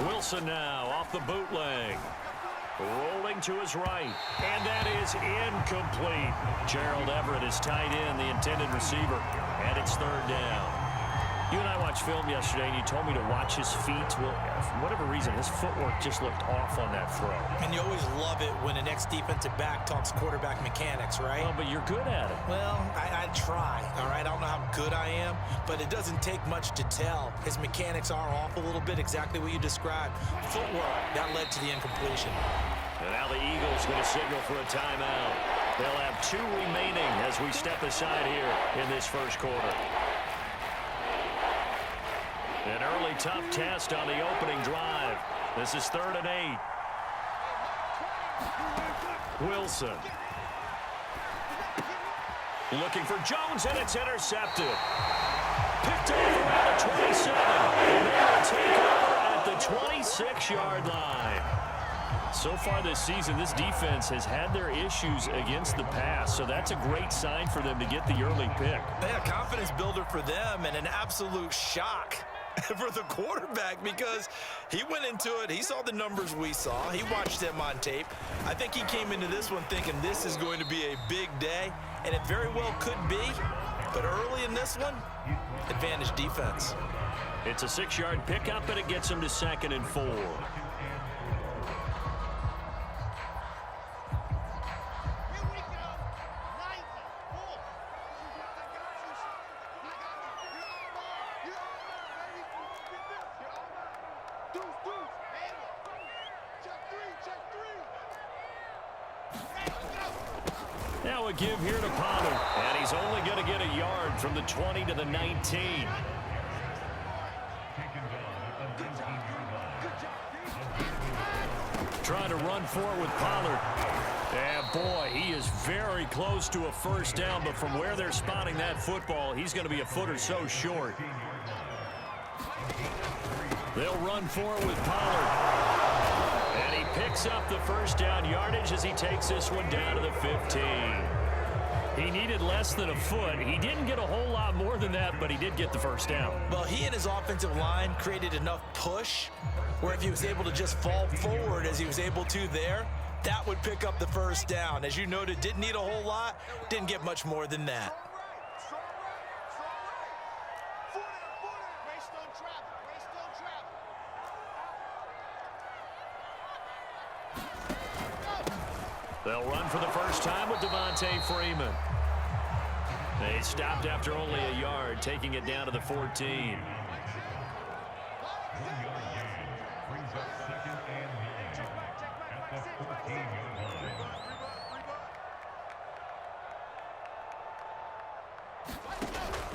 Wilson now off the bootleg. Rolling to his right, and that is incomplete. Gerald Everett is tied in, the intended receiver, and it's third down. You and I watched film yesterday, and you told me to watch his feet. Well, for whatever reason, his footwork just looked off on that throw. And you always love it when an ex-defensive back talks quarterback mechanics, right? Well, but you're good at it. Well, I try, all right? I don't know how good I am, but it doesn't take much to tell. His mechanics are off a little bit, exactly what you described. Footwork, that led to the incompletion. And now the Eagles going to signal for a timeout. They'll have 2 remaining as we step aside here in this first quarter. An early tough test on the opening drive. This is 3rd and 8. Wilson. Looking for Jones, and it's intercepted. Picked off around the 27. And they will take over at the 26-yard line. So far this season, this defense has had their issues against the pass, so that's a great sign for them to get the early pick. Yeah, confidence builder for them and an absolute shock for the quarterback because he went into it. He saw the numbers we saw. He watched them on tape. I think he came into this one thinking this is going to be a big day, and it very well could be. But early in this one, advantage defense. It's a 6-yard pickup, and it gets him to 2nd and 4. Now a give here to Pollard, and he's only going to get a yard from the 20 to the 19. Trying to run forward with Pollard. And boy, he is very close to a first down, but from where they're spotting that football, he's going to be a foot or so short. They'll run forward with Pollard. And he picks up the first down yardage as he takes this one down to the 15. He needed less than a foot. He didn't get a whole lot more than that, but he did get the first down. Well, he and his offensive line created enough push where if he was able to just fall forward as he was able to there, that would pick up the first down. As you noted, didn't need a whole lot, didn't get much more than that. They'll run for the first time with Devontae Freeman. They stopped after only a yard, taking it down to the 14.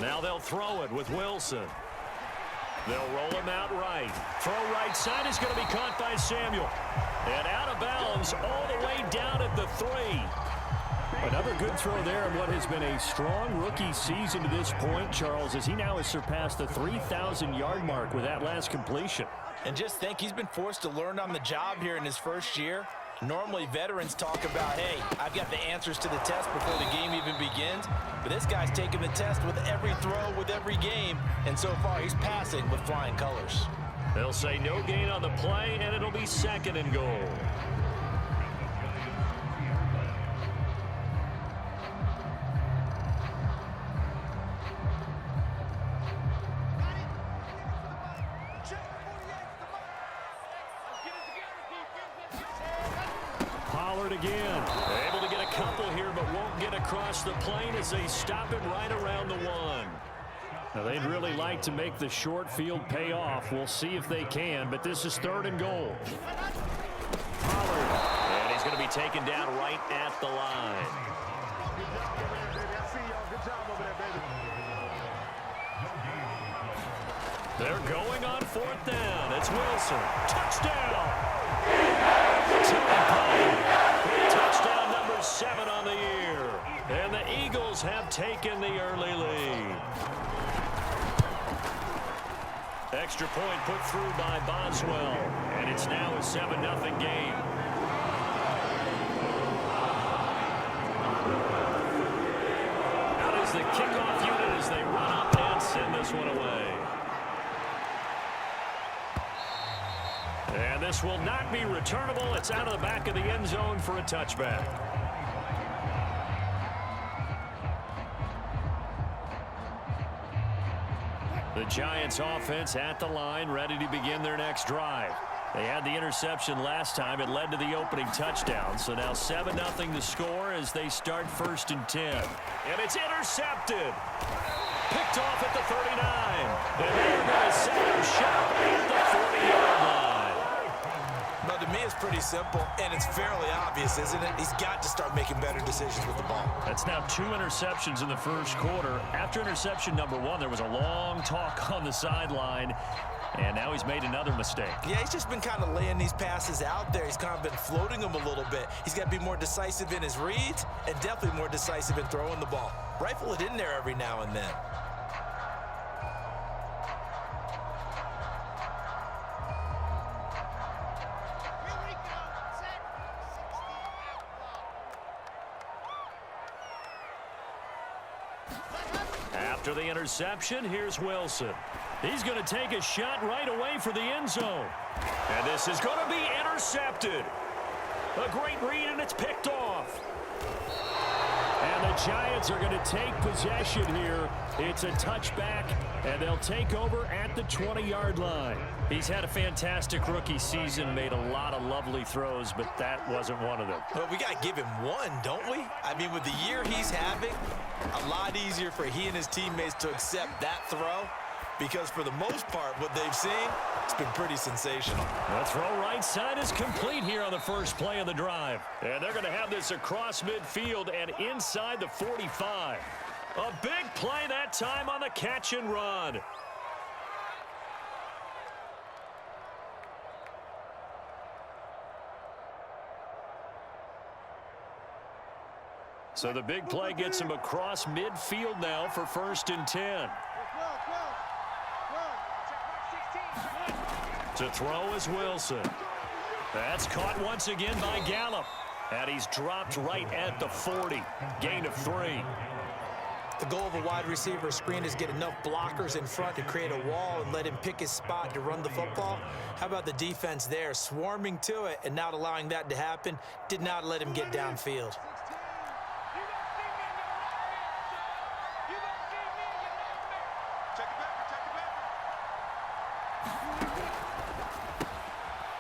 Now they'll throw it with Wilson. They'll roll him out right. Throw right side is going to be caught by Samuel. And out of bounds all the way down at the 3. Another good throw there in what has been a strong rookie season to this point, Charles, as he now has surpassed the 3,000-yard mark with that last completion. And just think, he's been forced to learn on the job here in his first year. Normally, veterans talk about, hey, I've got the answers to the test before the game even begins. But this guy's taking the test with every throw, with every game. And so far, he's passing with flying colors. They'll say no gain on the play, and it'll be 2nd and goal. Pollard again. Able to get a couple here, but won't get across the plane as they stop him right around the 1. Now, they'd really like to make the short field pay off. We'll see if they can, but this is 3rd and goal. Pollard, and he's going to be taken down right at the line. They're going on 4th down. It's Wilson. Touchdown! Touchdown number 7 on the year. And the Eagles have taken the early lead. Extra point put through by Boswell. And it's now a 7-0 game. Out is the kickoff unit as they run up and send this one away. And this will not be returnable. It's out of the back of the end zone for a touchback. The Giants offense at the line, ready to begin their next drive. They had the interception last time. It led to the opening touchdown. So now 7-0 to score as they start 1st and 10. And it's intercepted. Picked off at the 39. And they're going to set up shop at the 40-yard line. Well, to me, it's pretty simple, and it's fairly obvious, isn't it? He's got to start making better decisions with the ball. That's now 2 interceptions in the first quarter. After interception number 1, there was a long talk on the sideline, and now he's made another mistake. Yeah, he's just been kind of laying these passes out there. He's kind of been floating them a little bit. He's got to be more decisive in his reads and definitely more decisive in throwing the ball. Rifle it in there every now and then. After the interception, here's Wilson. He's going to take a shot right away for the end zone. And this is going to be intercepted. A great read, and it's picked off. And the Giants are going to take possession here. It's a touchback, and they'll take over at the 20-yard line. He's had a fantastic rookie season, made a lot of lovely throws, but that wasn't one of them. Well, we got to give him one, don't we? I mean, with the year he's having, a lot easier for he and his teammates to accept that throw, because for the most part, what they've seen, it's been pretty sensational. The throw right side is complete here on the first play of the drive. And they're going to have this across midfield and inside the 45. A big play that time on the catch and run. So the big play gets him across midfield now for 1st and 10. To throw is Wilson. That's caught once again by Gallup. And he's dropped right at the 40. Gain of 3. The goal of a wide receiver screen is get enough blockers in front to create a wall and let him pick his spot to run the football. How about the defense there, swarming to it and not allowing that to happen? Did not let him get downfield.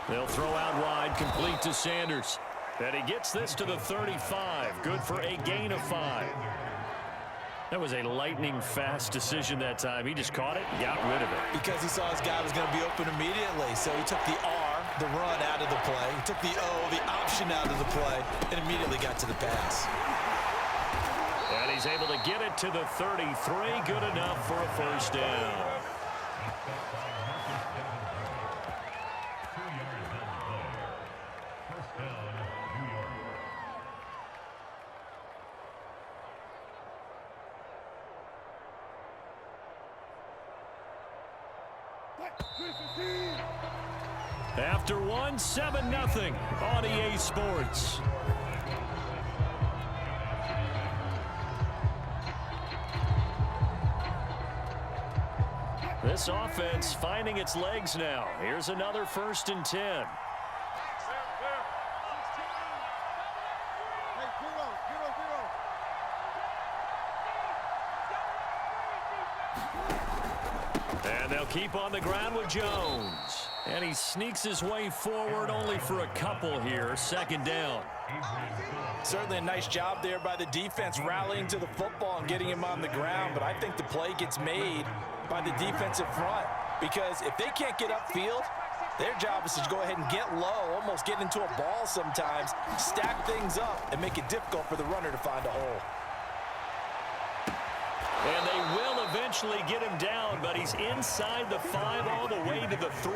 They'll throw out wide, complete to Sanders. And he gets this to the 35. Good for a gain of 5. That was a lightning-fast decision that time. He just caught it and got rid of it. Because he saw his guy was going to be open immediately. So he took the R, the run, out of the play. He took the O, the option, out of the play, and immediately got to the pass. And he's able to get it to the 33. Good enough for a first down. After one, 7-0 on EA Sports. This offense finding its legs now. Here's another 1st and 10. And they'll keep on the ground with Jones. And he sneaks his way forward only for a couple here. 2nd down. Certainly a nice job there by the defense rallying to the football and getting him on the ground. But I think the play gets made by the defensive front. Because if they can't get upfield, their job is to go ahead and get low, almost get into a ball sometimes, stack things up, and make it difficult for the runner to find a hole. And they will eventually get him down, but he's inside the 5 all the way to the 3.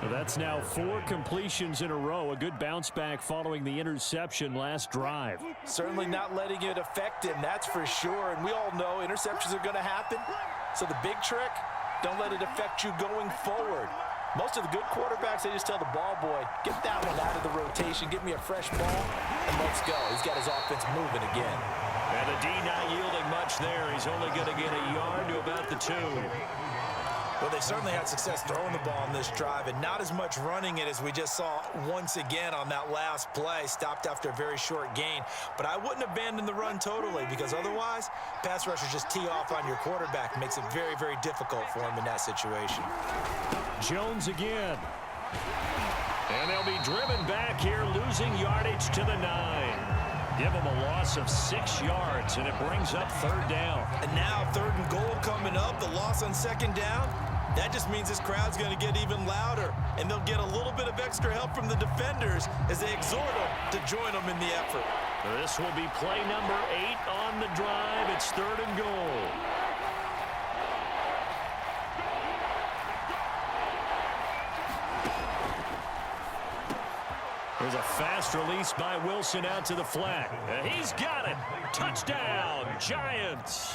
That's now 4 completions in a row. A good bounce back following the interception last drive. Certainly not letting it affect him, that's for sure. And we all know interceptions are going to happen. So the big trick, don't let it affect you going forward. Most of the good quarterbacks, they just tell the ball boy, get that one out of the rotation, give me a fresh ball, and let's go. He's got his offense moving again. And the D not yielding much there. He's only going to get a yard to about the 2. Well, they certainly had success throwing the ball on this drive and not as much running it as we just saw once again on that last play. Stopped after a very short gain. But I wouldn't abandon the run totally because otherwise, pass rushers just tee off on your quarterback. It makes it very, very difficult for him in that situation. Jones again. And they'll be driven back here, losing yardage to the 9. Give them a loss of 6 yards, and it brings up 3rd down. And now 3rd and goal coming up. The loss on 2nd down. That just means this crowd's going to get even louder, and they'll get a little bit of extra help from the defenders as they exhort them to join them in the effort. This will be play number 8 on the drive. It's 3rd and goal. There's a fast release by Wilson out to the flat. He's got it. Touchdown, Giants.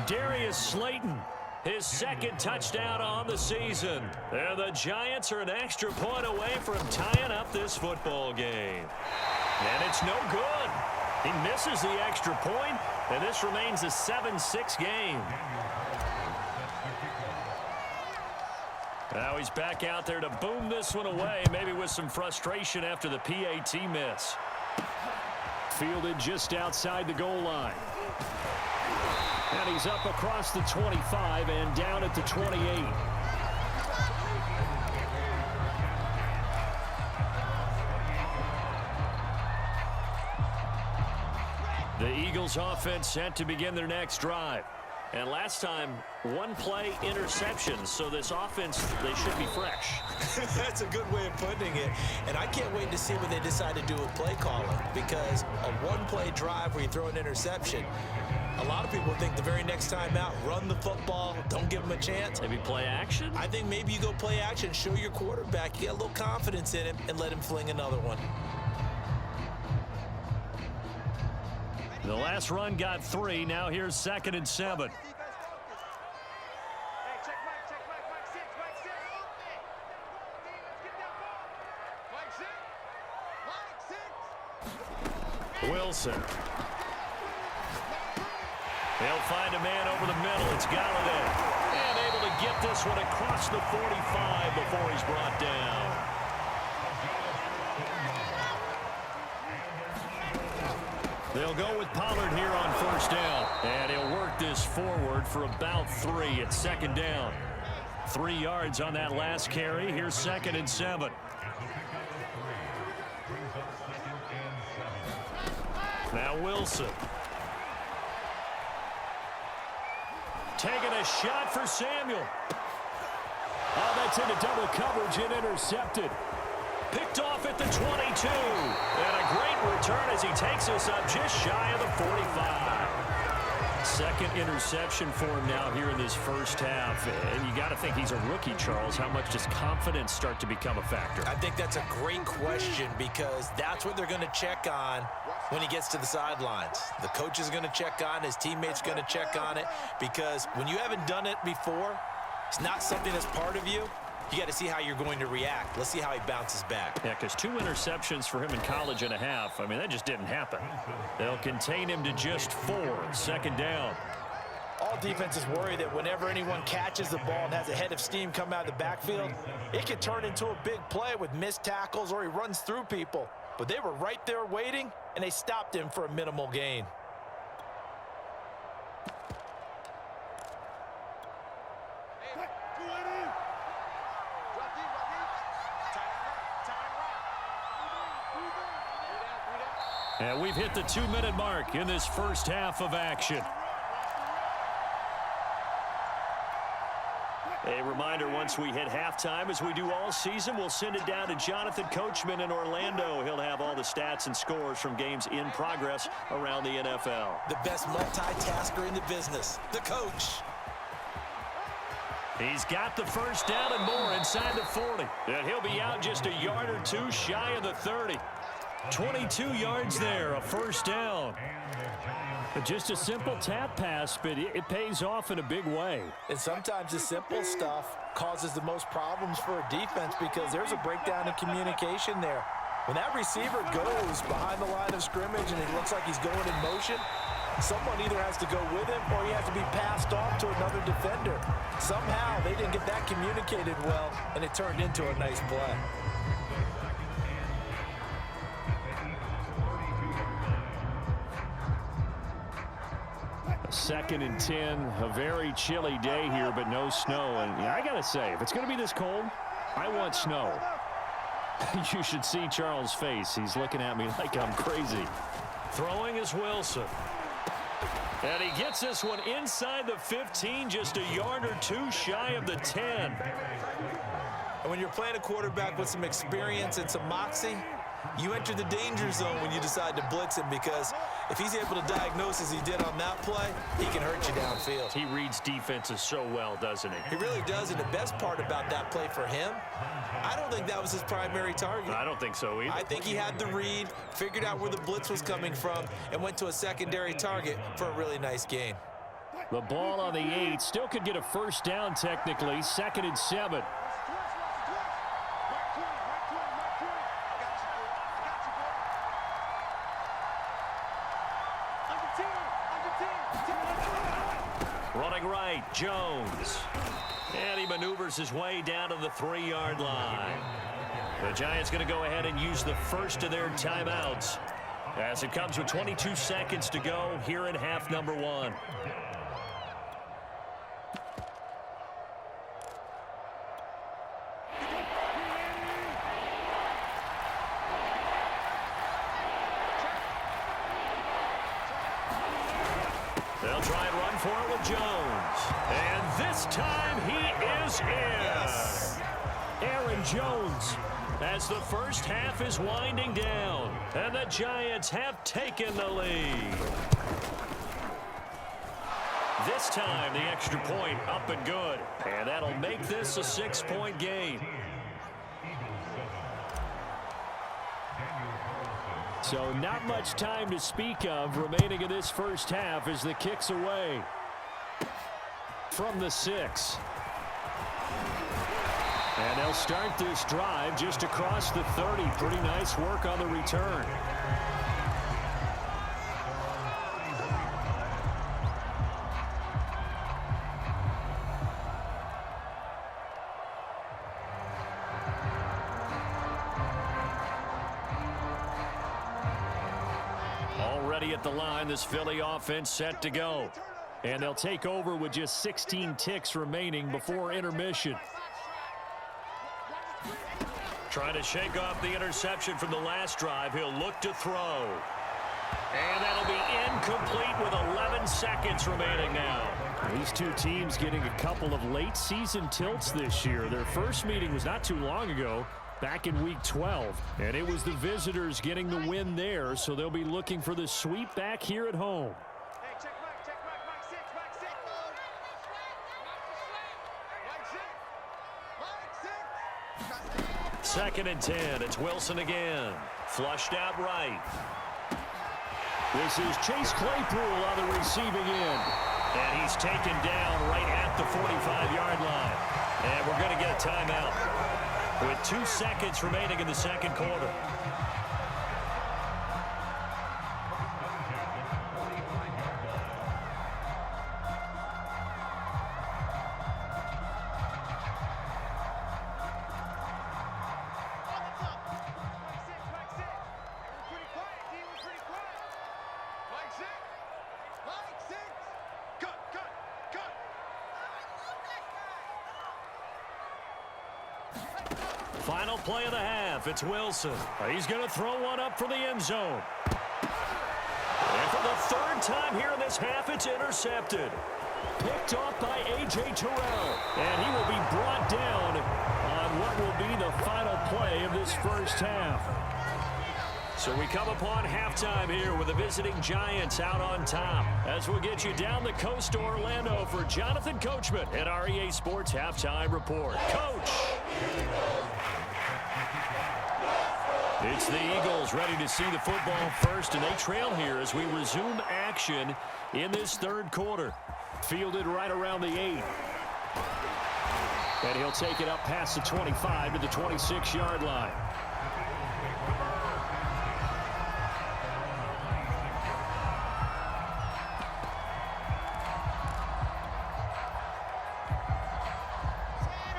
Darius Slayton, his 2nd touchdown on the season. And the Giants are an extra point away from tying up this football game. And it's no good. He misses the extra point, and this remains a 7-6 game. Now he's back out there to boom this one away, maybe with some frustration after the PAT miss. Fielded just outside the goal line. And he's up across the 25 and down at the 28. The Eagles offense set to begin their next drive. And last time, 1 play interception, so this offense, they should be fresh. That's a good way of putting it. And I can't wait to see what they decide to do with play calling, because a 1-play drive where you throw an interception, a lot of people think the very next time out, run the football, don't give them a chance. Maybe play action? I think maybe you go play action, show your quarterback, you get a little confidence in him, and let him fling another one. The last run got 3. Now here's 2nd and 7. Wilson. They'll find a man over the middle. It's Galladay. And able to get this one across the 45 before he's brought down. They'll go with Pollard here on 1st down. And he'll work this forward for about 3 at 2nd down. 3 yards on that last carry. Here's 2nd and 7. Now Wilson. Taking a shot for Samuel. Oh, that's into double coverage and intercepted. Picked off at the 22. And a great return as he takes us up just shy of the 45. 2nd interception for him now here in this first half. And you got to think he's a rookie, Charles. How much does confidence start to become a factor? I think that's a great question, because that's what they're going to check on when he gets to the sidelines. The coach is going to check on it. His teammates going to check on it, because when you haven't done it before, it's not something that's part of you. You got to see how you're going to react. Let's see how he bounces back. Yeah, because 2 interceptions for him in college and a half. I mean, that just didn't happen. They'll contain him to just 4. 2nd down. All defenses worry that whenever anyone catches the ball and has a head of steam come out of the backfield, it could turn into a big play with missed tackles or he runs through people. But they were right there waiting, and they stopped him for a minimal gain. And we've hit the 2-minute mark in this first half of action. A reminder, once we hit halftime, as we do all season, we'll send it down to Jonathan Coachman in Orlando. He'll have all the stats and scores from games in progress around the NFL. The best multitasker in the business, the coach. He's got the 1st down and more inside the 40. And he'll be out just a yard or 2 shy of the 30. 22 yards there, a 1st down. Just a simple tap pass, but it pays off in a big way. And sometimes the simple stuff causes the most problems for a defense, because there's a breakdown in communication there. When that receiver goes behind the line of scrimmage and it looks like he's going in motion, someone either has to go with him or he has to be passed off to another defender. Somehow they didn't get that communicated well, and it turned into a nice play. Second and 10, a very chilly day here, but no snow. And yeah, I got to say, if it's going to be this cold, I want snow. You should see Charles' face. He's looking at me like I'm crazy. Throwing is Wilson. And he gets this one inside the 15, just a yard or two shy of the 10. And when you're playing a quarterback with some experience and some moxie, you enter the danger zone when you decide to blitz him, because if he's able to diagnose as he did on that play, he can hurt you downfield. He reads defenses so well, doesn't he? He really does, and the best part about that play for him, I don't think that was his primary target. I don't think so either. I think he had the read, figured out where the blitz was coming from, and went to a secondary target for a really nice gain. The ball on the 8, still could get a first down technically, 2nd and 7. Running right, Jones. And he maneuvers his way down to the 3-yard line. The Giants going to go ahead and use the first of their timeouts as it comes with 22 seconds to go here in half number 1. They'll try and run for it with Jones. And this time he is in. Yes. Aaron Jones, as the first half is winding down. And the Giants have taken the lead. This time the extra point up and good. And that'll make this a 6-point game. So not much time to speak of remaining in this first half as the kick's away from the 6. And they'll start this drive just across the 30. Pretty nice work on the return. Already at the line, this Philly offense set to go. And they'll take over with just 16 ticks remaining before intermission. Trying to shake off the interception from the last drive. He'll look to throw. And that'll be incomplete with 11 seconds remaining now. These two teams getting a couple of late season tilts this year. Their first meeting was not too long ago, back in week 12. And it was the visitors getting the win there, so they'll be looking for the sweep back here at home. Second and 10. It's Wilson again. Flushed out right. This is Chase Claypool on the receiving end. And he's taken down right at the 45-yard line. And we're going to get a timeout with 2 seconds remaining in the second quarter. Final play of the half. It's Wilson. He's going to throw one up for the end zone. And for the third time here in this half, it's intercepted. Picked off by A.J. Terrell. And he will be brought down on what will be the final play of this first half. So we come upon halftime here with the visiting Giants out on top. As we'll get you down the coast to Orlando for Jonathan Coachman at our EA Sports Halftime Report. Coach! It's the Eagles ready to see the football first, and they trail here as we resume action in this third quarter. Fielded right around the 8. And he'll take it up past the 25 to the 26-yard line.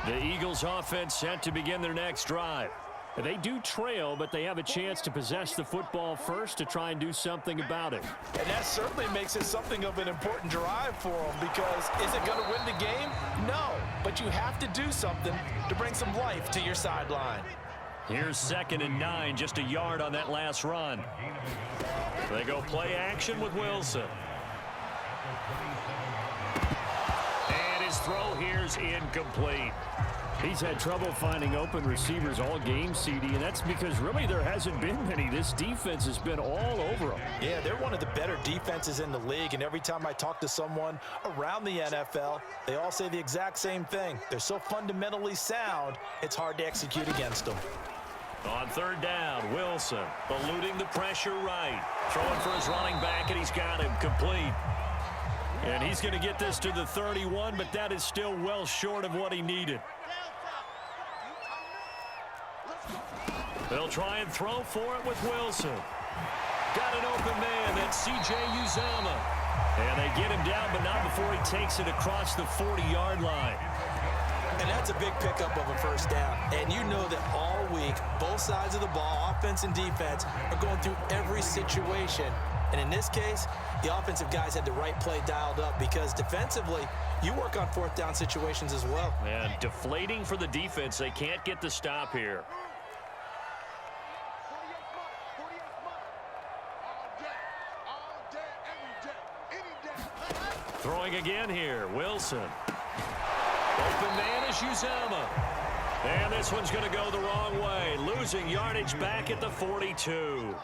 The Eagles offense set to begin their next drive. They do trail, but they have a chance to possess the football first to try and do something about it. And that certainly makes it something of an important drive for them, because is it going to win the game? No, but you have to do something to bring some life to your sideline. Here's 2nd and 9, just a yard on that last run. They go play action with Wilson. And his throw here's incomplete. He's had trouble finding open receivers all game, CD, and that's because really there hasn't been many. This defense has been all over them. Yeah, they're one of the better defenses in the league, and every time I talk to someone around the NFL, they all say the exact same thing. They're so fundamentally sound, it's hard to execute against them. On 3rd down, Wilson eluding the pressure right. Throwing for his running back, and he's got him complete. And he's going to get this to the 31, but that is still well short of what he needed. They'll try and throw for it with Wilson. Got an open man, that's C.J. Uzomah. And they get him down, but not before he takes it across the 40-yard line. And that's a big pickup of a first down. And you know that all week, both sides of the ball, offense and defense, are going through every situation. And in this case, the offensive guys had the right play dialed up, because defensively, you work on 4th down situations as well. And deflating for the defense. They can't get the stop here. Throwing again here, Wilson. Open man is Uzomah. And this one's going to go the wrong way, losing yardage back at the 42.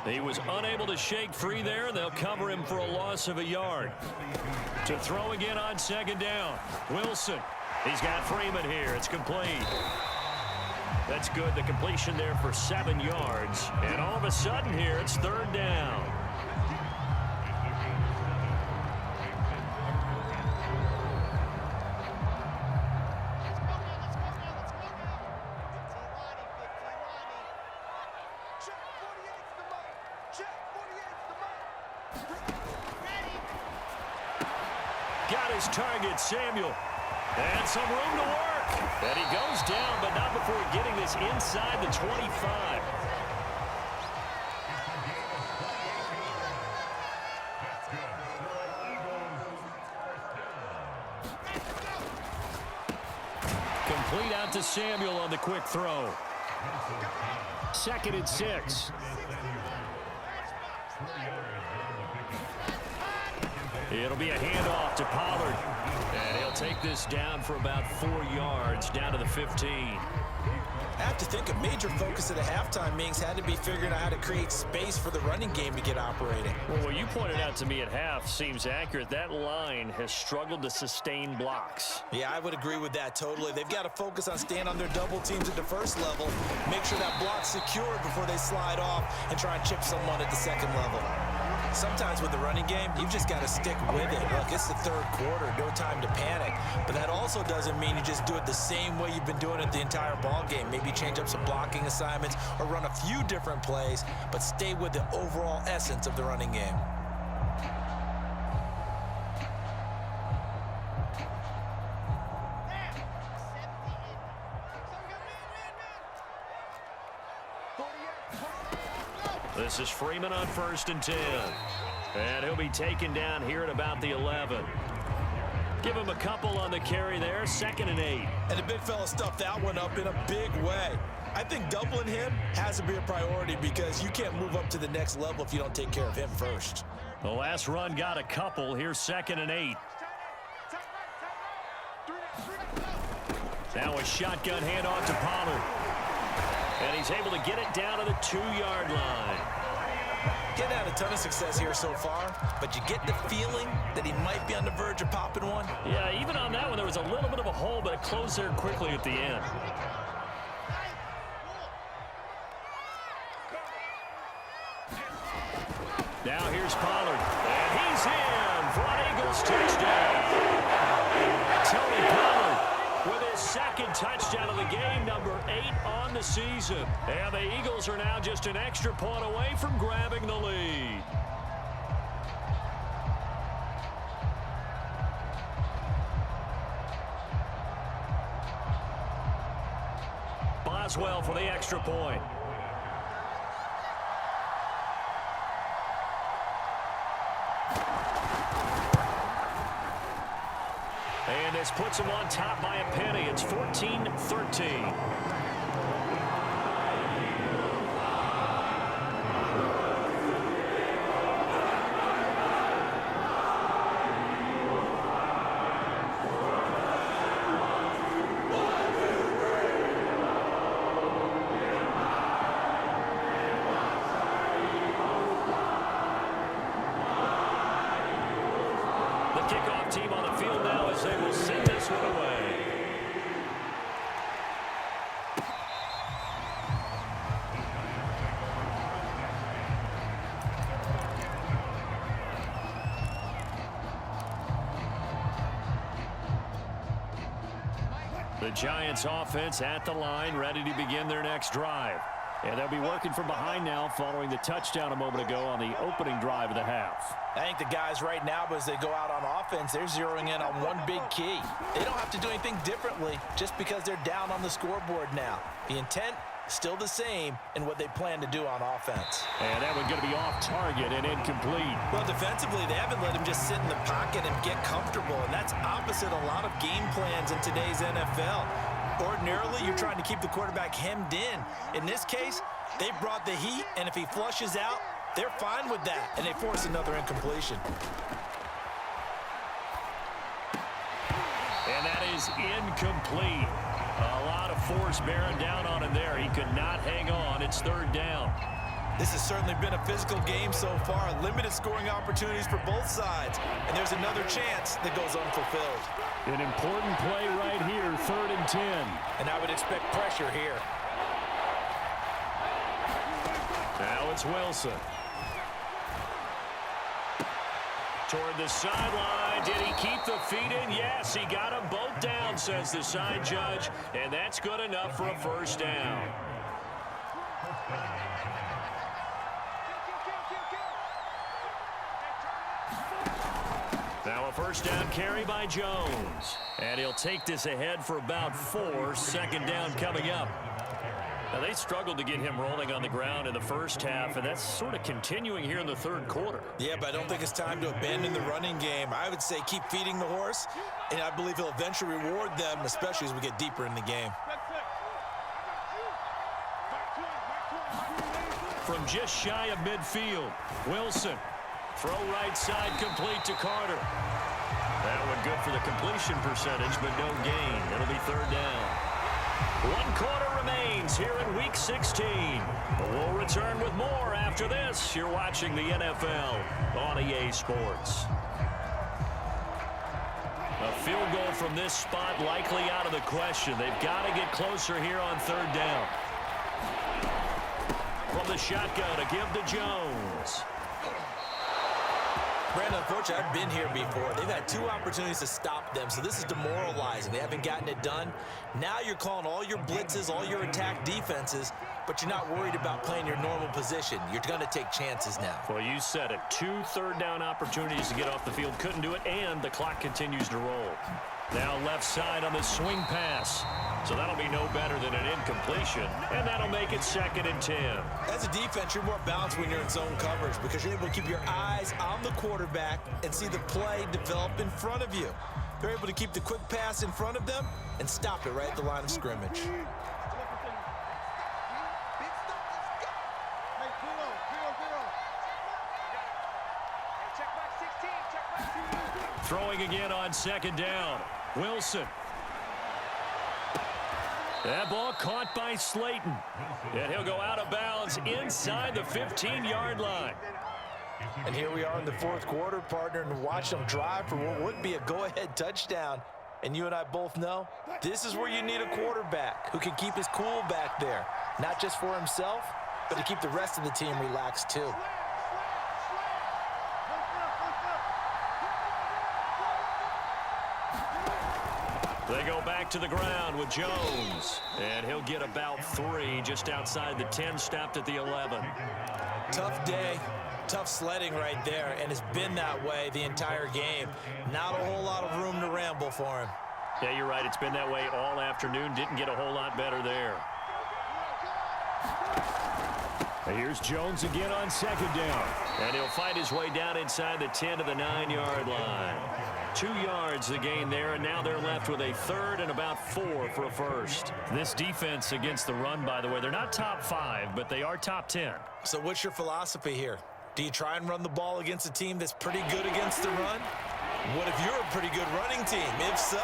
He was unable to shake free there, and they'll cover him for a loss of a yard. To throw again on 2nd down, Wilson. He's got Freeman here. It's complete. That's good. The completion there for 7 yards. And all of a sudden here, it's 3rd down. Got his target, Samuel. And some room to work. And he goes down, but not before getting this inside the 25. Complete out to Samuel on the quick throw. 2nd and 6. It'll be a handoff to Pollard. And he'll take this down for about 4 yards, down to the 15. I have to think a major focus of the halftime meetings had to be figuring out how to create space for the running game to get operating. Well, what you pointed out to me at half seems accurate. That line has struggled to sustain blocks. Yeah, I would agree with that totally. They've got to focus on staying on their double teams at the first level, make sure that block's secured before they slide off and try and chip someone at the 2nd level. Sometimes with the running game, you've just got to stick with it. Look, it's the 3rd quarter, no time to panic. But that also doesn't mean you just do it the same way you've been doing it the entire ball game. Maybe change up some blocking assignments or run a few different plays, but stay with the overall essence of the running game. This is Freeman on 1st and 10. And he'll be taken down here at about the 11. Give him a couple on the carry there, 2nd and 8. And the big fella stuffed that one up in a big way. I think doubling him has to be a priority, because you can't move up to the next level if you don't take care of him first. The last run got a couple. Here's 2nd and 8. Now a shotgun handoff to Pollard. And he's able to get it down to the 2-yard line. Getting had a ton of success here so far, but you get the feeling that he might be on the verge of popping one. Yeah, even on that one, there was a little bit of a hole, but it closed there quickly at the end. Now here's Pollard, and he's in for an Eagles touchdown. Tony Pollard with his 2nd touchdown of the game, number 8 on the season. And the Eagles are now just an extra point away from grabbing the lead. Boswell for the extra point. And this puts them on top by a penny. It's 14-13. Kickoff team on the field now as they will send this one away. The Giants offense at the line, ready to begin their next drive. And they'll be working from behind now following the touchdown a moment ago on the opening drive of the half. I think the guys right now, as they go out on offense, they're zeroing in on one big key. They don't have to do anything differently just because they're down on the scoreboard now. The intent, still the same in what they plan to do on offense. And that one's going to be off target and incomplete. Well, defensively, they haven't let him just sit in the pocket and get comfortable, and that's opposite a lot of game plans in today's NFL. Ordinarily, you're trying to keep the quarterback hemmed in. In this case, they brought the heat, and if he flushes out, they're fine with that, and they force another incompletion. And that is incomplete. A lot of force bearing down on him there. He could not hang on. It's third down. This has certainly been a physical game so far. Limited scoring opportunities for both sides. And there's another chance that goes unfulfilled. An important play right here, 3rd and 10. And I would expect pressure here. Now it's Wilson. Toward the sideline. Did he keep the feet in? Yes, he got them both down, says the side judge. And that's good enough for a first down. Now a first down carry by Jones. And he'll take this ahead for about 4. Second down coming up. Now they struggled to get him rolling on the ground in the first half, and that's sort of continuing here in the third quarter. Yeah, but I don't think it's time to abandon the running game. I would say keep feeding the horse, and I believe he'll eventually reward them, especially as we get deeper in the game. From just shy of midfield, Wilson. Throw right side complete to Carter. That one good for the completion percentage, but no gain. It'll be third down. 1 quarter remains here in Week 16. But we'll return with more after this. You're watching the NFL on EA Sports. A field goal from this spot likely out of the question. They've got to get closer here on third down. From the shotgun to give to Jones. Brandon, unfortunately, I've been here before. They've had 2 opportunities to stop them, so this is demoralizing. They haven't gotten it done. Now you're calling all your blitzes, all your attack defenses, but you're not worried about playing your normal position. You're going to take chances now. Well, you said it. 2 third-down opportunities to get off the field. Couldn't do it, and the clock continues to roll. Now left side on the swing pass. So that'll be no better than an incompletion, and that'll make it 2nd and 10. As a defense, you're more balanced when you're in zone coverage because you're able to keep your eyes on the quarterback and see the play develop in front of you. They're able to keep the quick pass in front of them and stop it right at the line of scrimmage. Throwing again on 2nd down. Wilson. That ball caught by Slayton. And he'll go out of bounds inside the 15-yard line. And here we are in the 4th quarter, partner, and watch them drive for what would be a go-ahead touchdown. And you and I both know this is where you need a quarterback who can keep his cool back there, not just for himself, but to keep the rest of the team relaxed too. They go back to the ground with Jones. And he'll get about 3 just outside the 10, stopped at the 11. Tough day, tough sledding right there, and it's been that way the entire game. Not a whole lot of room to ramble for him. Yeah, you're right. It's been that way all afternoon. Didn't get a whole lot better there. Here's Jones again on second down. And he'll find his way down inside the 10 to the 9-yard line. 2 yards the gain there, and now they're left with a third and about 4 for a first. This defense against the run, by the way, they're not top 5, but they are top 10. So what's your philosophy here? Do you try and run the ball against a team that's pretty good against the run? What if you're a pretty good running team? If so,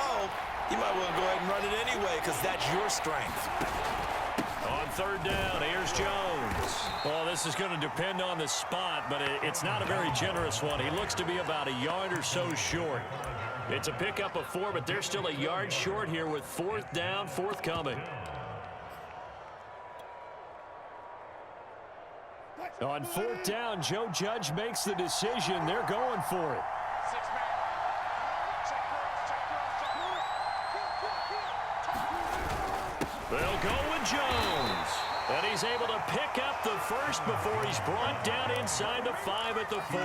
you might want to go ahead and run it anyway because that's your strength. On third down, here's Jones. Well, this is going to depend on the spot, but it's not a very generous one. He looks to be about a yard or so short. It's a pickup of 4, but they're still a yard short here with fourth down forthcoming. On fourth down, Joe Judge makes the decision. They're going for it. They'll go with Jones. And he's able to pick up the first before he's brought down inside the 5 at the 4.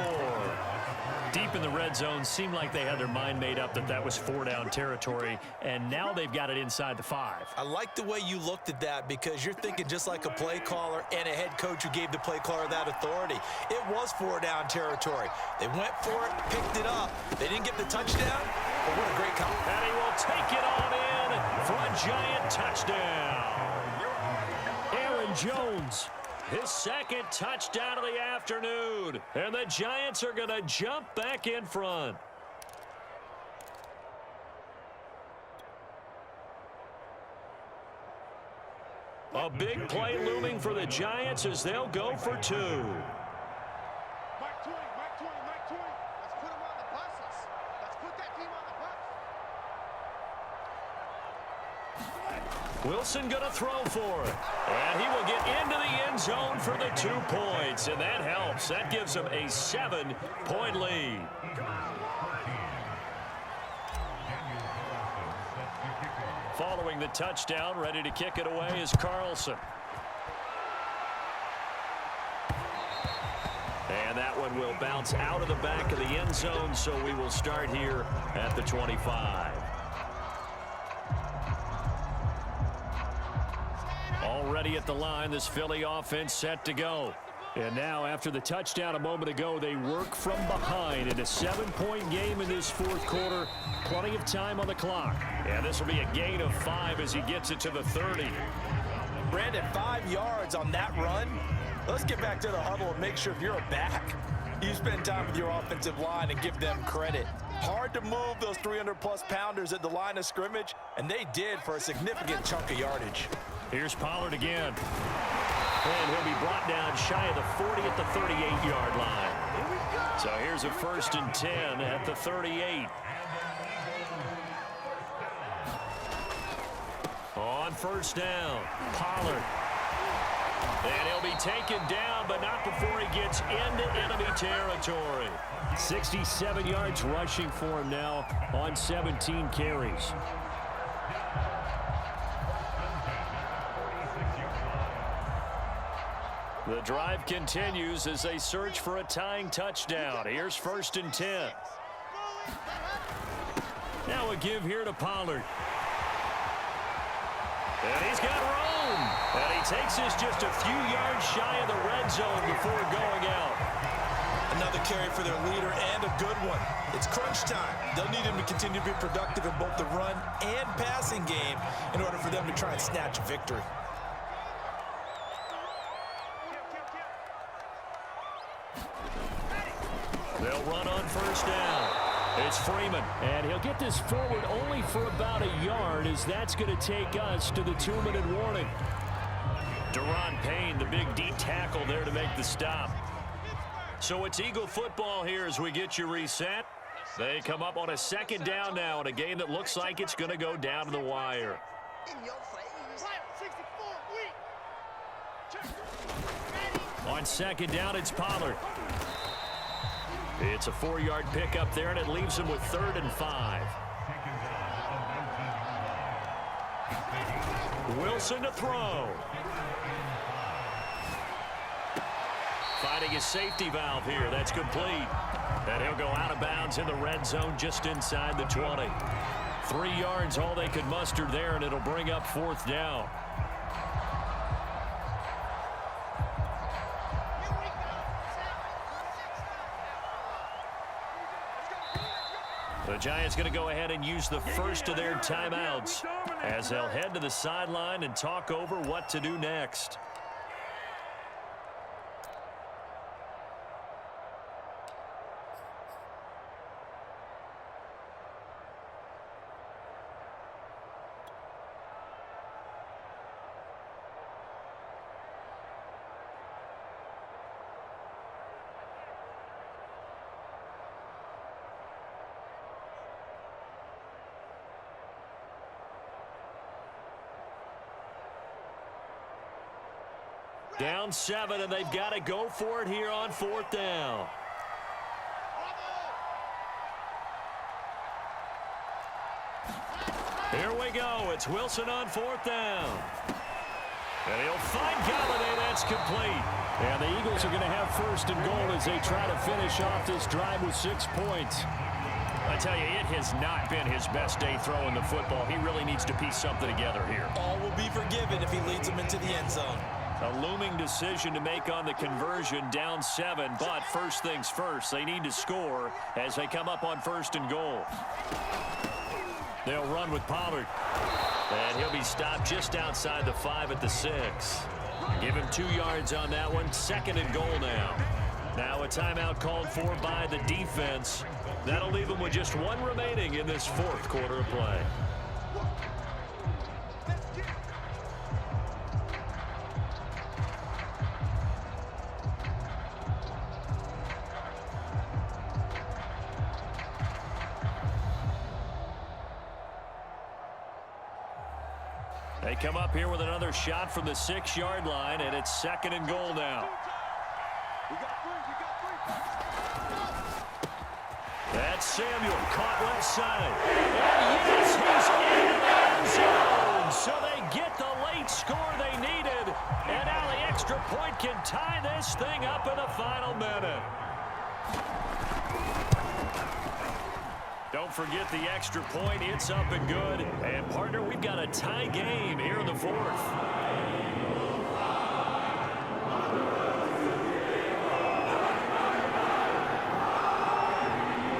Deep in the red zone, seemed like they had their mind made up that that was 4-down territory, and now they've got it inside the 5. I like the way you looked at that because you're thinking just like a play caller and a head coach who gave the play caller that authority. It was 4-down territory. They went for it, picked it up. They didn't get the touchdown, but what a great call. And he will take it on in for a giant touchdown. Aaron Jones, his second touchdown of the afternoon. And the Giants are going to jump back in front. A big play looming for the Giants as they'll go for 2. Wilson going to throw for it. And he will get into the end zone for the 2 points. And that helps. That gives him a 7-point lead. Following the touchdown, ready to kick it away is Carlson. And that one will bounce out of the back of the end zone, so we will start here at the 25. Already at the line, this Philly offense set to go. And now, after the touchdown a moment ago, they work from behind in a 7-point game in this fourth quarter. Plenty of time on the clock. And this will be a gain of 5 as he gets it to the 30. Brandon, 5 yards on that run. Let's get back to the huddle and make sure if you're a back, you spend time with your offensive line and give them credit. Hard to move those 300-plus pounders at the line of scrimmage, and they did for a significant chunk of yardage. Here's Pollard again. And he'll be brought down shy of the 40 at the 38-yard line. So here's a 1st and 10 at the 38. On first down, Pollard. And he'll be taken down, but not before he gets into enemy territory. 67 yards rushing for him now on 17 carries. The drive continues as they search for a tying touchdown. Here's 1st and 10. Now a give here to Pollard. And he's got room. And he takes this just a few yards shy of the red zone before going out. Another carry for their leader and a good one. It's crunch time. They'll need him to continue to be productive in both the run and passing game in order for them to try and snatch a victory. They'll run on first down. It's Freeman, and he'll get this forward only for about a yard as that's going to take us to the 2-minute warning. Deron Payne, the big D tackle there to make the stop. So it's Eagle football here as we get you reset. They come up on a 2nd down now in a game that looks like it's going to go down to the wire. On 2nd down, it's Pollard. It's a 4-yard pickup there, and it leaves him with 3rd and 5. Wilson to throw. Finding his safety valve here. That's complete. And he'll go out of bounds in the red zone just inside the 20. 3 yards all they could muster there, and it'll bring up 4th down. The Giants going to go ahead and use the first of their timeouts as they'll head to the sideline and talk over what to do next. Down 7, and they've got to go for it here on 4th down. Here we go. It's Wilson on 4th down. And he'll find Galladay. That's complete. And the Eagles are going to have 1st and goal as they try to finish off this drive with 6 points. I tell you, it has not been his best day throwing the football. He really needs to piece something together here. All will be forgiven if he leads them into the end zone. A looming decision to make on the conversion, down 7, but first things first, they need to score as they come up on 1st and goal. They'll run with Pollard, and he'll be stopped just outside the 5 at the 6. Give him 2 yards on that one. 2nd and goal now. Now a timeout called for by the defense. That'll leave them with just 1 remaining in this 4th quarter of play. They come up here with another shot from the 6-yard line, and it's 2nd and goal now. That's Samuel, caught left side. And yes, he's in the end zone. So they get the late score they needed. And now the extra point can tie this thing up in the final minute. Don't forget the extra point. It's up and good. And, partner, we've got a tie game here in the 4th.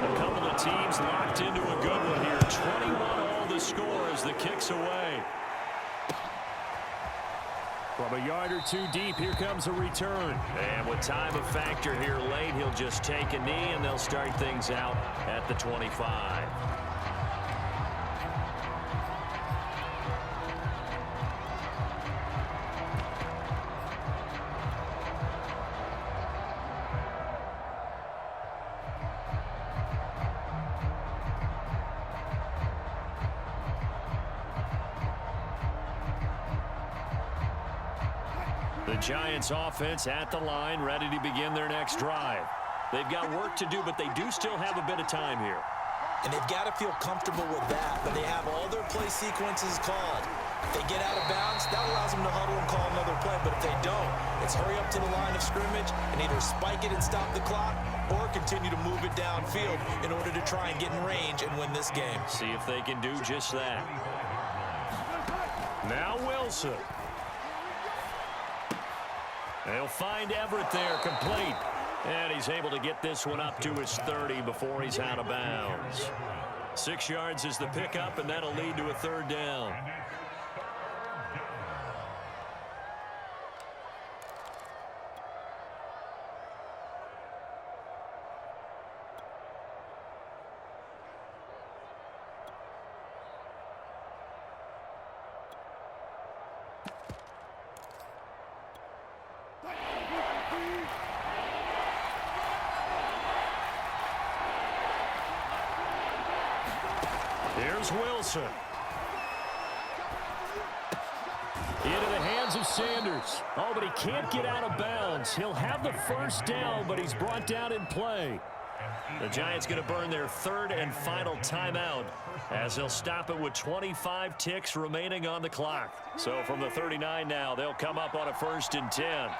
A couple of teams locked into a good one here. 21 all the score as the kick's away. From a yard or 2 deep, here comes a return. And with time a factor here late, he'll just take a knee, and they'll start things out at the 25. The Giants offense at the line, ready to begin their next drive. They've got work to do, but they do still have a bit of time here. And they've got to feel comfortable with that, but they have all their play sequences called. If they get out of bounds, that allows them to huddle and call another play, but if they don't, it's hurry up to the line of scrimmage and either spike it and stop the clock or continue to move it downfield in order to try and get in range and win this game. See if they can do just that. Now Wilson. They'll find Everett there, complete. And he's able to get this one up to his 30 before he's out of bounds. 6 yards is the pickup, and that'll lead to a 3rd down. Here's Wilson. Into the hands of Sanders. Oh, but he can't get out of bounds. He'll have the 1st down, but he's brought down in play. The Giants going to burn their 3rd and final timeout as they'll stop it with 25 ticks remaining on the clock. So from the 39 now, they'll come up on a 1st and 10.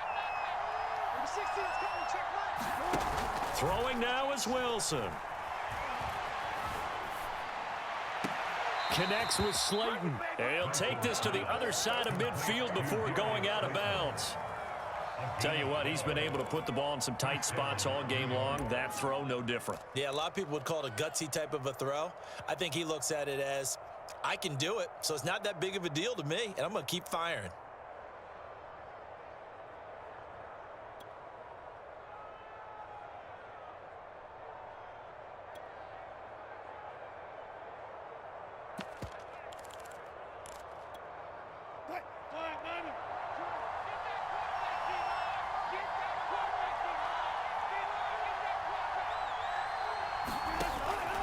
Throwing now is Wilson. Connects with Slayton. And he'll take this to the other side of midfield before going out of bounds. Tell you what, he's been able to put the ball in some tight spots all game long. That throw, no different. Yeah, a lot of people would call it a gutsy type of a throw. I think he looks at it as, I can do it, so it's not that big of a deal to me, and I'm going to keep firing.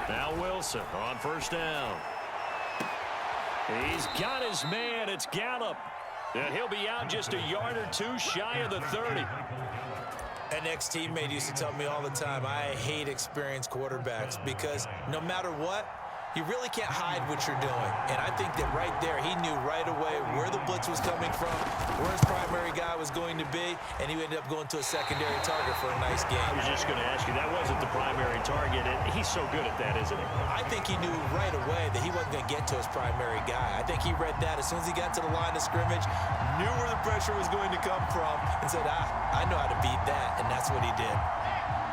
Now Wilson on first down. He's got his man. It's Gallup. And he'll be out just a yard or two shy of the 30. An ex-teammate used to tell me all the time, I hate experienced quarterbacks because no matter what, you really can't hide what you're doing. And I think that right there, he knew right away where the blitz was coming from, where his primary guy was going to be, and he ended up going to a secondary target for a nice game. I was just going to ask you, that wasn't the primary target, and he's so good at that, isn't he? I think he knew right away that he wasn't going to get to his primary guy. I think he read that as soon as he got to the line of scrimmage, knew where the pressure was going to come from, and said, I know how to beat that, and that's what he did.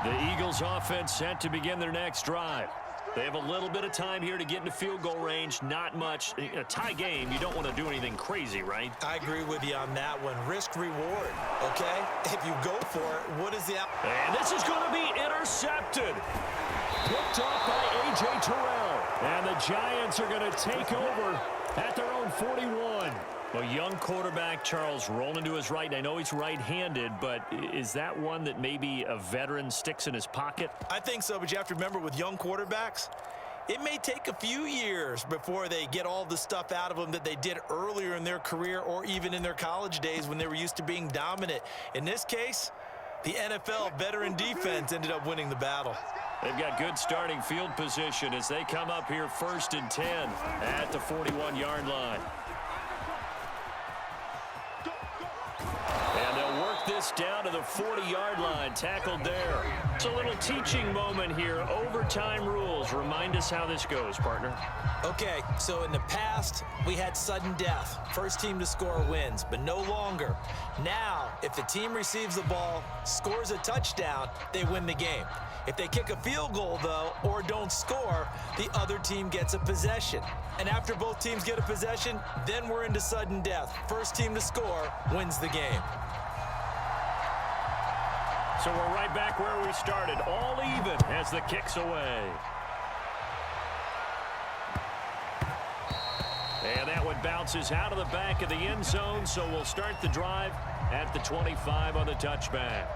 The Eagles offense set to begin their next drive. They have a little bit of time here to get into field goal range, not much. A tie game, you don't want to do anything crazy, right? I agree with you on that one. Risk reward, okay? If you go for it, what is the out? And this is going to be intercepted. Picked off by A.J. Terrell. And the Giants are going to take over at their own 41. A young quarterback, Charles, rolling to his right. And I know he's right-handed, but is that one that maybe a veteran sticks in his pocket? I think so, but you have to remember with young quarterbacks, it may take a few years before they get all the stuff out of them that they did earlier in their career or even in their college days when they were used to being dominant. In this case, the NFL veteran defense ended up winning the battle. They've got good starting field position as they come up here 1st and 10 at the 41-yard line. And they'll work this down to the 40-yard line, tackled there. It's a little teaching moment here. Overtime rules. Remind us how this goes, partner. Okay, so in the past, we had sudden death. First team to score wins, but no longer. Now, if the team receives the ball, scores a touchdown, they win the game. If they kick a field goal, though, or don't score, the other team gets a possession. And after both teams get a possession, then we're into sudden death. First team to score wins the game. So we're right back where we started, all even as the kick's away. And that one bounces out of the back of the end zone, so we'll start the drive at the 25 on the touchback.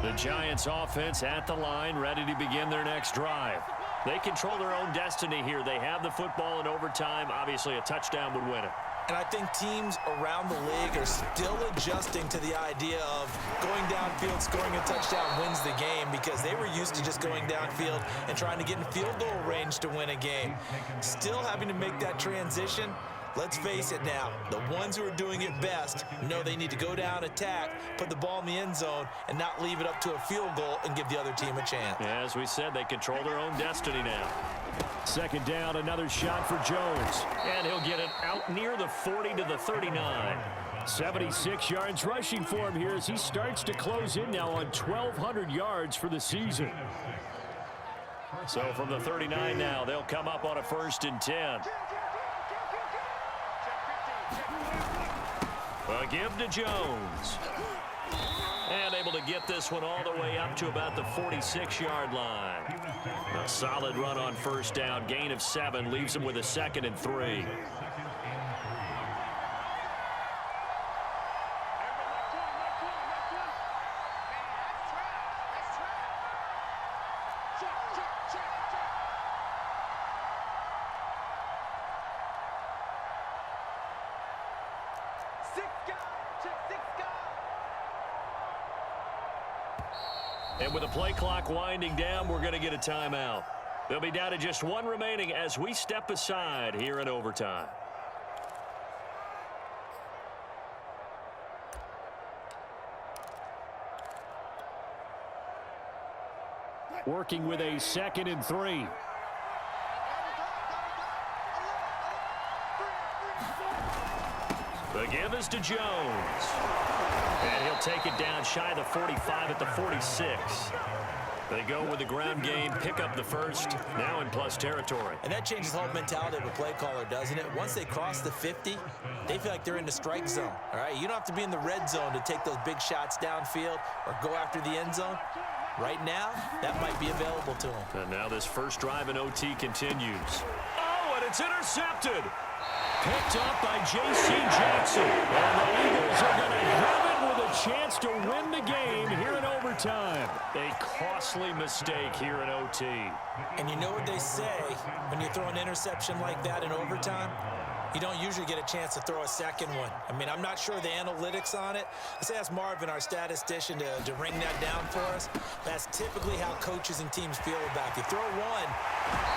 The Giants offense at the line, ready to begin their next drive. They control their own destiny here. They have the football in overtime. Obviously, a touchdown would win it. And I think teams around the league are still adjusting to the idea of going downfield, scoring a touchdown wins the game because they were used to just going downfield and trying to get in field goal range to win a game. Still having to make that transition. Let's face it now, the ones who are doing it best know they need to go down, attack, put the ball in the end zone, and not leave it up to a field goal and give the other team a chance. Yeah, as we said, they control their own destiny now. Second down, another shot for Jones. And he'll get it out near the 40 to the 39. 76 yards rushing for him here as he starts to close in now on 1,200 yards for the season. So from the 39 now, they'll come up on a 1st and 10. A give to Jones. And able to get this one all the way up to about the 46-yard line. A solid run on first down. Gain of 7 leaves him with a 2nd and 3. And with the play clock winding down, we're going to get a timeout. They'll be down to just 1 remaining as we step aside here in overtime. Working with a 2nd and 3. The give is to Jones. And he'll take it down shy of the 45 at the 46. They go with the ground game, pick up the first, now in plus territory. And that changes the whole mentality of a play caller, doesn't it? Once they cross the 50, they feel like they're in the strike zone, all right? You don't have to be in the red zone to take those big shots downfield or go after the end zone. Right now, that might be available to them. And now this first drive in OT continues. Oh, and it's intercepted. Picked up by J.C. Jackson. And the Eagles are going to have it with a chance to win the game here in overtime. A costly mistake here in OT. And you know what they say when you throw an interception like that in overtime? You don't usually get a chance to throw a second one. I mean, I'm not sure the analytics on it. Let's ask Marvin, our statistician, to ring that down for us. That's typically how coaches and teams feel about it. If you throw one,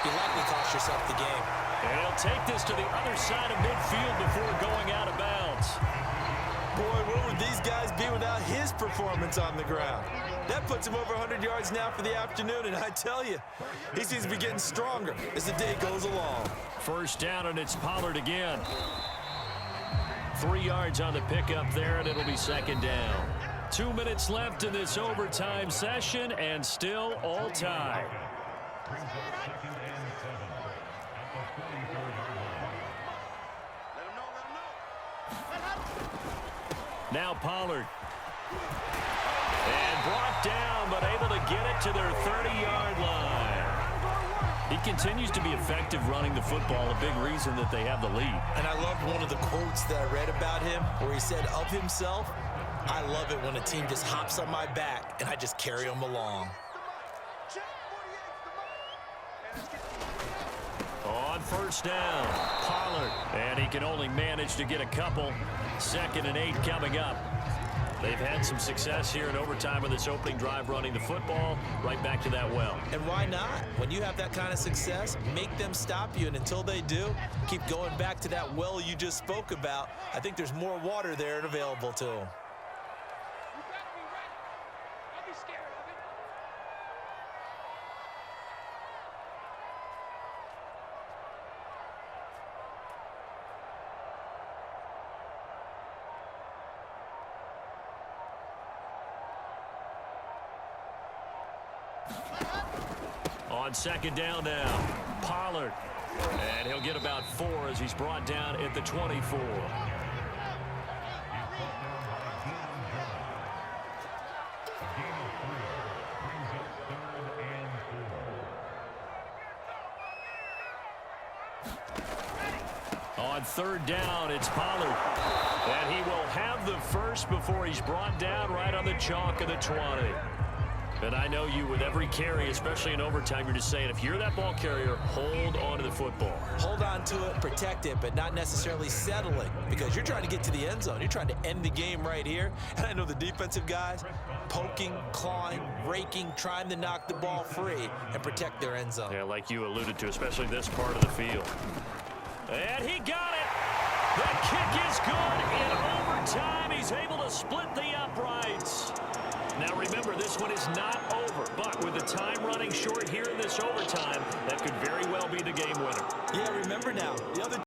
you likely cost yourself the game. And he'll take this to the other side of midfield before going out of bounds. Boy, where would these guys be without his performance on the ground? That puts him over 100 yards now for the afternoon, and I tell you, he seems to be getting stronger as the day goes along. First down, and it's Pollard again. 3 yards on the pickup there, and it'll be second down. 2 minutes left in this overtime session, and still all tied. Now Pollard. And brought down, but able to get it to their 30-yard line. He continues to be effective running the football, a big reason that they have the lead. And I loved one of the quotes that I read about him where he said of himself, "I love it when a team just hops on my back and I just carry them along." On first down, Pollard. And he can only manage to get a couple. 2nd and 8 coming up. They've had some success here in overtime with this opening drive running the football right back to that well. And why not? When you have that kind of success, make them stop you. And until they do, keep going back to that well you just spoke about. I think there's more water there and available to them. On second down now, Pollard. And he'll get about 4 as he's brought down at the 24. On third down, it's Pollard. And he will have the first before he's brought down right on the chalk of the 20. And I know you, with every carry, especially in overtime, you're just saying, if you're that ball carrier, hold on to the football. Hold on to it, protect it, but not necessarily settling, because you're trying to get to the end zone. You're trying to end the game right here. And I know the defensive guys poking, clawing, raking, trying to knock the ball free and protect their end zone. Yeah, like you alluded to, especially this part of the field. And he got it. The kick is good in overtime. He's able to split the uprights. Now remember, this one is not over, but with the time running short here in this overtime, that could very well be the game winner. Yeah, remember now, the other